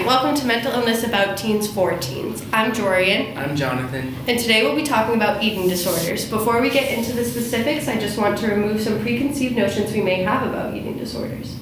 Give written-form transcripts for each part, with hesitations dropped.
and welcome to Mental Illness About Teens for Teens. I'm Jorian. I'm Jonathan. And today we'll be talking about eating disorders. Before we get into the specifics, I just want to remove some preconceived notions we may have about eating disorders.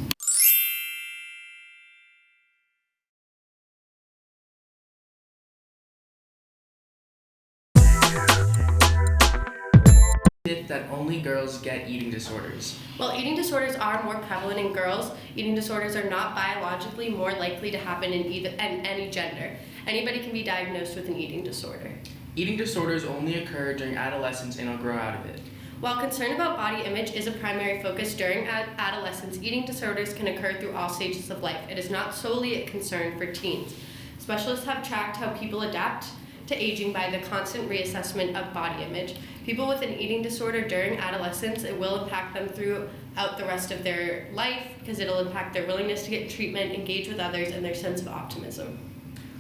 That only girls get eating disorders. While eating disorders are more prevalent in girls, eating disorders are not biologically more likely to happen in any gender. Anybody can be diagnosed with an eating disorder. Eating disorders only occur during adolescence and will grow out of it. While concern about body image is a primary focus during adolescence, eating disorders can occur through all stages of life. It is not solely a concern for teens. Specialists have tracked how people adapt to aging by the constant reassessment of body image. People with an eating disorder during adolescence, it will impact them throughout the rest of their life because it'll impact their willingness to get treatment, engage with others, and their sense of optimism.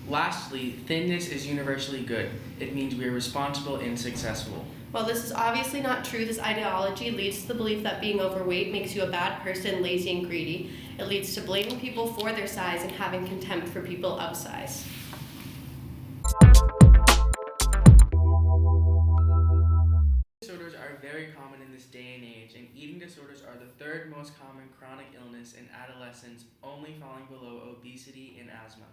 Lastly, thinness is universally good. It means we are responsible and successful. While this is obviously not true, this ideology leads to the belief that being overweight makes you a bad person, lazy, and greedy. It leads to blaming people for their size and having contempt for people of size. Disorders are very common in this day and age, and eating disorders are the third most common chronic illness in adolescents, only falling below obesity and asthma.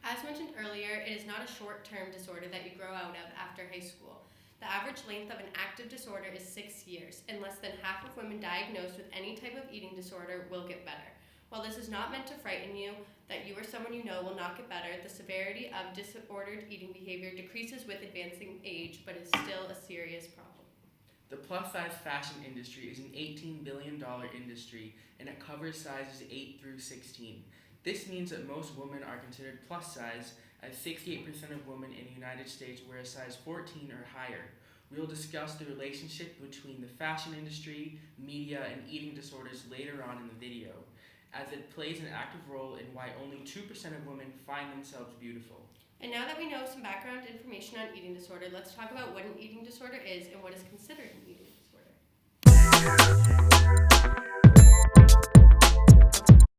As mentioned earlier, it is not a short-term disorder that you grow out of after high school. The average length of an active disorder is 6 years, and less than half of women diagnosed with any type of eating disorder will get better. While this is not meant to frighten you that you or someone you know will not get better, the severity of disordered eating behavior decreases with advancing age, but is still a serious problem. The plus-size fashion industry is an $18 billion industry, and it covers sizes 8 through 16. This means that most women are considered plus-size, as 68% of women in the United States wear a size 14 or higher. We will discuss the relationship between the fashion industry, media, and eating disorders later on in the video, as it plays an active role in why only 2% of women find themselves beautiful. And now that we know some background information on eating disorder, let's talk about what an eating disorder is and what is considered an eating disorder.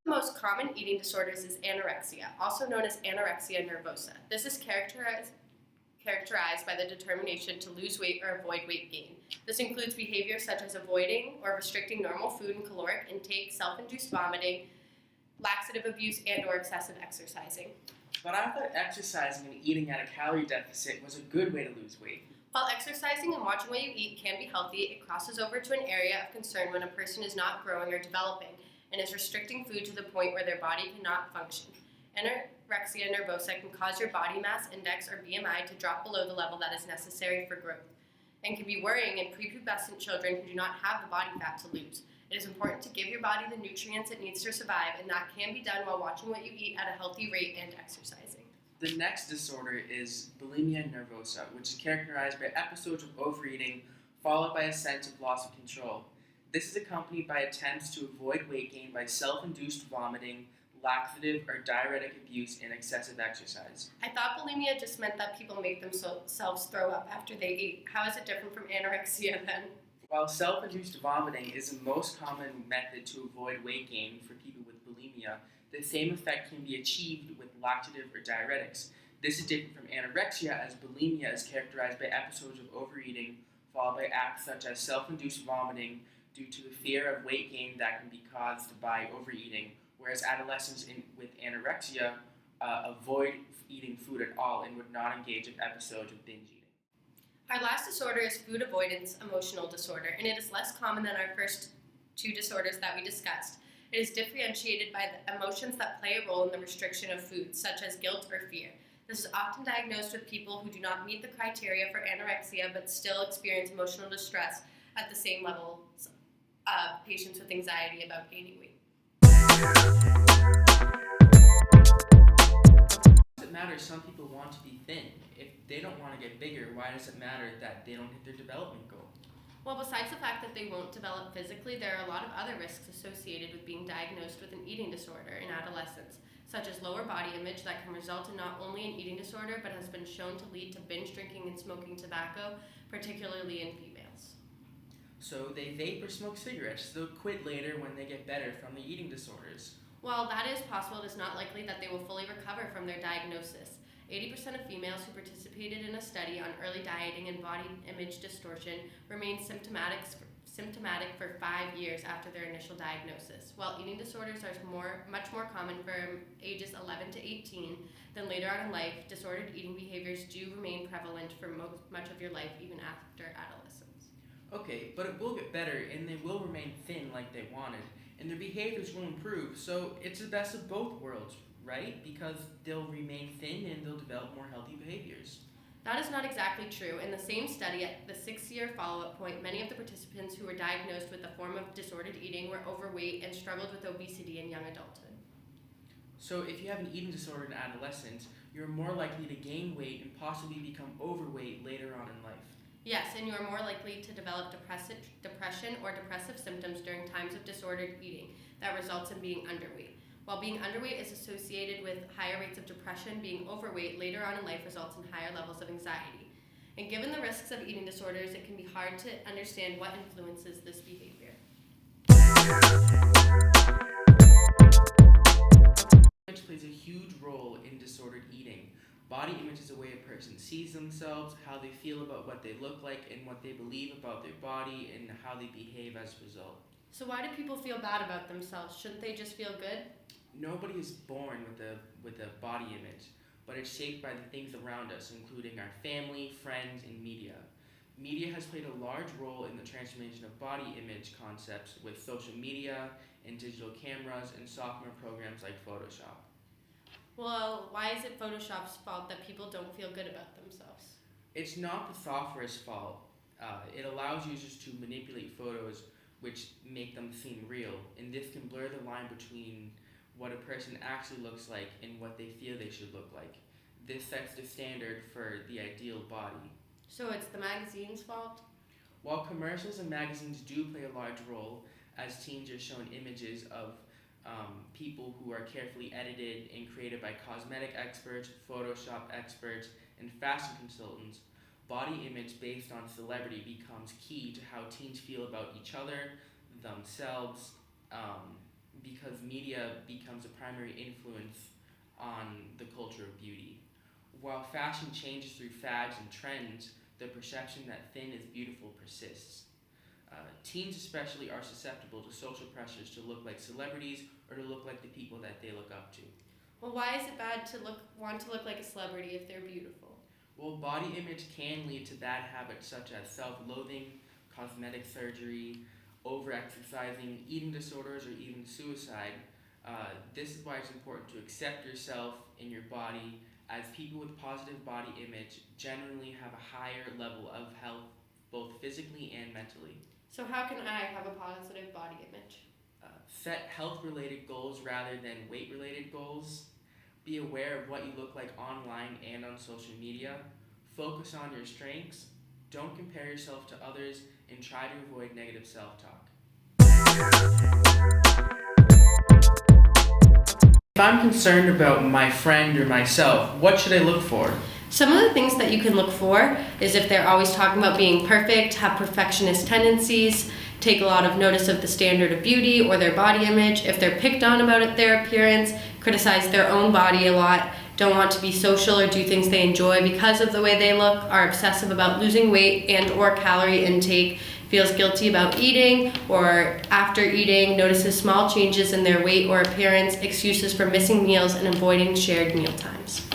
The most common eating disorders is anorexia, also known as anorexia nervosa. This is characterized by the determination to lose weight or avoid weight gain. This includes behaviors such as avoiding or restricting normal food and caloric intake, self-induced vomiting, laxative abuse, and/or excessive exercising. But I thought exercising and eating at a calorie deficit was a good way to lose weight. While exercising and watching what you eat can be healthy, it crosses over to an area of concern when a person is not growing or developing and is restricting food to the point where their body cannot function. Anorexia nervosa can cause your body mass index or BMI to drop below the level that is necessary for growth and can be worrying in prepubescent children who do not have the body fat to lose. It is important to give your body the nutrients it needs to survive, and that can be done while watching what you eat at a healthy rate and exercising. The next disorder is bulimia nervosa, which is characterized by episodes of overeating followed by a sense of loss of control. This is accompanied by attempts to avoid weight gain by self-induced vomiting, laxative or diuretic abuse, and excessive exercise. I thought bulimia just meant that people make themselves throw up after they eat. How is it different from anorexia then? While self-induced vomiting is the most common method to avoid weight gain for people with bulimia, the same effect can be achieved with laxative or diuretics. This is different from anorexia, as bulimia is characterized by episodes of overeating followed by acts such as self-induced vomiting due to the fear of weight gain that can be caused by overeating, whereas adolescents with anorexia avoid eating food at all and would not engage in episodes of binge eating. Our last disorder is food avoidance emotional disorder, and it is less common than our first two disorders that we discussed. It is differentiated by the emotions that play a role in the restriction of food, such as guilt or fear. This is often diagnosed with people who do not meet the criteria for anorexia but still experience emotional distress at the same levels of patients with anxiety about gaining weight. Does it matter if some people want to be thin? If they don't want to get bigger, why does it matter that they don't hit their development goal? Well, besides the fact that they won't develop physically, there are a lot of other risks associated with being diagnosed with an eating disorder in adolescence, such as lower body image that can result in not only an eating disorder, but has been shown to lead to binge drinking and smoking tobacco, particularly in females. So they vape or smoke cigarettes. They'll quit later when they get better from the eating disorders. While that is possible, it is not likely that they will fully recover from their diagnosis. 80% of females who participated in a study on early dieting and body image distortion remained symptomatic for 5 years after their initial diagnosis. While eating disorders are much more common from ages 11 to 18 than later on in life, disordered eating behaviors do remain prevalent for much of your life, even after adolescence. Okay, but it will get better, and they will remain thin like they wanted, and their behaviors will improve, so it's the best of both worlds, right? Because they'll remain thin and they'll develop more healthy behaviors. That is not exactly true. In the same study, at the 6-year follow-up point, many of the participants who were diagnosed with a form of disordered eating were overweight and struggled with obesity in young adulthood. So if you have an eating disorder in adolescence, you're more likely to gain weight and possibly become overweight later on in life. Yes, and you are more likely to develop depression or depressive symptoms during times of disordered eating that results in being underweight. While being underweight is associated with higher rates of depression, being overweight later on in life results in higher levels of anxiety. And given the risks of eating disorders, it can be hard to understand what influences this behavior. Image plays a huge role in disordered eating. Body image is a way a person sees themselves, how they feel about what they look like, and what they believe about their body, and how they behave as a result. So why do people feel bad about themselves? Shouldn't they just feel good? Nobody is born with a body image, but it's shaped by the things around us, including our family, friends, and media. Media has played a large role in the transformation of body image concepts with social media and digital cameras and software programs like Photoshop. Well, why is it Photoshop's fault that people don't feel good about themselves? It's not the software's fault. It allows users to manipulate photos which make them seem real, and this can blur the line between what a person actually looks like and what they feel they should look like. This sets the standard for the ideal body. So it's the magazine's fault? While commercials and magazines do play a large role, as teens are shown images of people who are carefully edited and created by cosmetic experts, Photoshop experts, and fashion consultants, body image based on celebrity becomes key to how teens feel about each other, themselves, because media becomes a primary influence on the culture of beauty. While fashion changes through fads and trends, the perception that thin is beautiful persists. Teens especially are susceptible to social pressures to look like celebrities or to look like the people that they look up to. Well, why is it bad to want to look like a celebrity if they're beautiful? Well, body image can lead to bad habits such as self-loathing, cosmetic surgery, over-exercising, eating disorders, or even suicide. This is why it's important to accept yourself and your body, as people with positive body image generally have a higher level of health, both physically and mentally. So how can I have a positive body image? Set health-related goals rather than weight-related goals. Be aware of what you look like online and on social media. Focus on your strengths. Don't compare yourself to others, and try to avoid negative self-talk. If I'm concerned about my friend or myself, what should I look for? Some of the things that you can look for is if they're always talking about being perfect, have perfectionist tendencies, take a lot of notice of the standard of beauty or their body image, if they're picked on about their appearance, criticize their own body a lot, don't want to be social or do things they enjoy because of the way they look, are obsessive about losing weight and or calorie intake, feels guilty about eating or after eating, notices small changes in their weight or appearance, excuses for missing meals and avoiding shared meal times.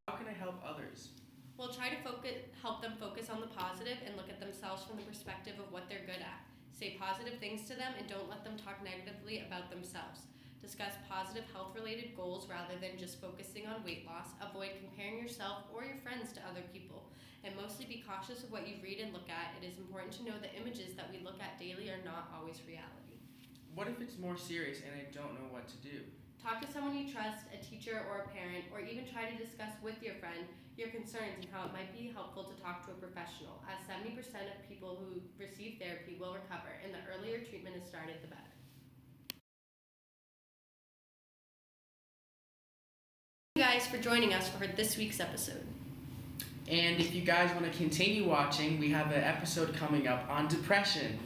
How can I help others? Well, try to help them focus on the positive and look at themselves from the perspective of what they're good at. Say positive things to them and don't let them talk negatively about themselves. Discuss positive health-related goals rather than just focusing on weight loss. Avoid comparing yourself or your friends to other people. And mostly be cautious of what you read and look at. It is important to know the images that we look at daily are not always reality. What if it's more serious and I don't know what to do? Talk to someone you trust, a teacher or a parent, or even try to discuss with your friend your concerns and how it might be helpful to talk to a professional, as 70% of people who receive therapy will recover, and the earlier treatment is started, the better. Thank you guys for joining us for this week's episode. And if you guys want to continue watching, we have an episode coming up on depression.